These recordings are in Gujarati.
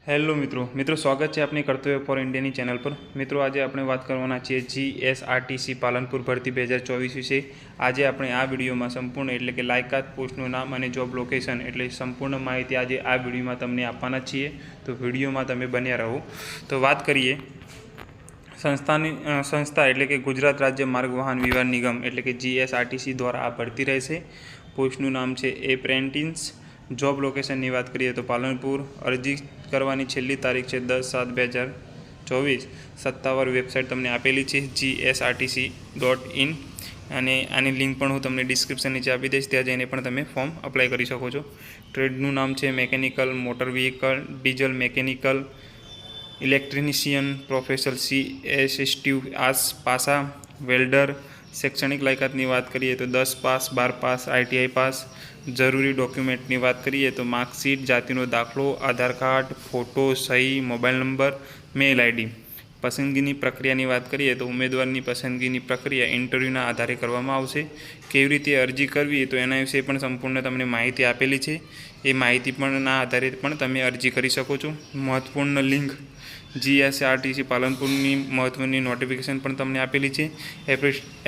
હેલો મિત્રો સ્વાગત છે આપની કર્તવ્ય ફોર ઇન્ડિયાની ચેનલ પર। મિત્રો આજે આપણે વાત કરવાના છીએ જીએસઆરટીસી પાલનપુર ભરતી 2024 વિશે। આજે આપણે આ વિડીયોમાં સંપૂર્ણ એટલે કે લાયકાત, પોસ્ટનું નામ અને જોબ લોકેશન એટલે સંપૂર્ણ માહિતી આજે આ વિડીયોમાં તમને આપવાના છીએ, તો વિડીયોમાં તમે બન્યા રહો। તો વાત કરીએ સંસ્થા એટલે કે ગુજરાત રાજ્ય માર્ગ વાહન વ્યવહાર નિગમ એટલે કે જીએસઆરટીસી દ્વારા આ ભરતી રહેશે। પોસ્ટનું નામ છે એપ્રેન્ટિસ। જોબ લોકેશનની વાત કરીએ તો પાલનપુર। અરજી કરવાની છેલ્લી તારીખ છે 10/7/2024। સત્તાવાર વેબસાઇટ તમને આપેલી છે gsrtc.in અને આની લિંક પણ હું તમને ડિસ્ક્રિપ્શન નીચે આપી દઈશ, ત્યાં જઈને પણ તમે ફોર્મ અપ્લાય કરી શકો છો। ટ્રેડનું નામ છે mechanical, motor vehicle, diesel mechanical, electrician, professional assistive પાસા, વેલ્ડર। શૈક્ષણિક લાયકાતની વાત કરીએ તો 10 પાસ, 12 પાસ, ITI પાસ। જરૂરી ડોક્યુમેન્ટની વાત કરીએ તો માર્કશીટ, જાતિનો દાખલો, આધાર કાર્ડ, ફોટો, સહી, મોબાઈલ નંબર, મેલ ID। પસંદગીની પ્રક્રિયાની વાત કરીએ તો ઉમેદવારની પસંદગીની પ્રક્રિયા ઇન્ટરવ્યૂના આધારે કરવામાં આવશે। કેવી રીતે અરજી કરવી તો એના વિશે પણ સંપૂર્ણ તમને માહિતી આપેલી છે, એ માહિતી પણના આધારે પણ તમે અરજી કરી શકો છો। મહત્વપૂર્ણ લિંક જીએસઆરટીસી પાલનપુરની મહત્વની નોટિફિકેશન પણ તમને આપેલી છે।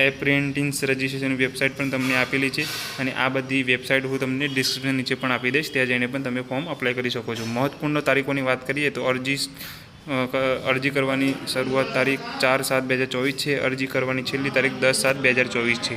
એપ્રેન્ટિસ રજિસ્ટ્રેશન વેબસાઇટ પણ તમને આપેલી છે અને આ બધી વેબસાઇટ હું તમને ડિસ્ક્રિપ્શન નીચે પણ આપી દઈશ, ત્યાં જઈને પણ તમે ફોર્મ અપ્લાય કરી શકો છો। મહત્વપૂર્ણ તારીખોની વાત કરીએ તો અરજી કરવાની શરૂઆત તારીખ 4/7/2024 છે। અરજી કરવાની છેલ્લી તારીખ 10/7/2024 છે।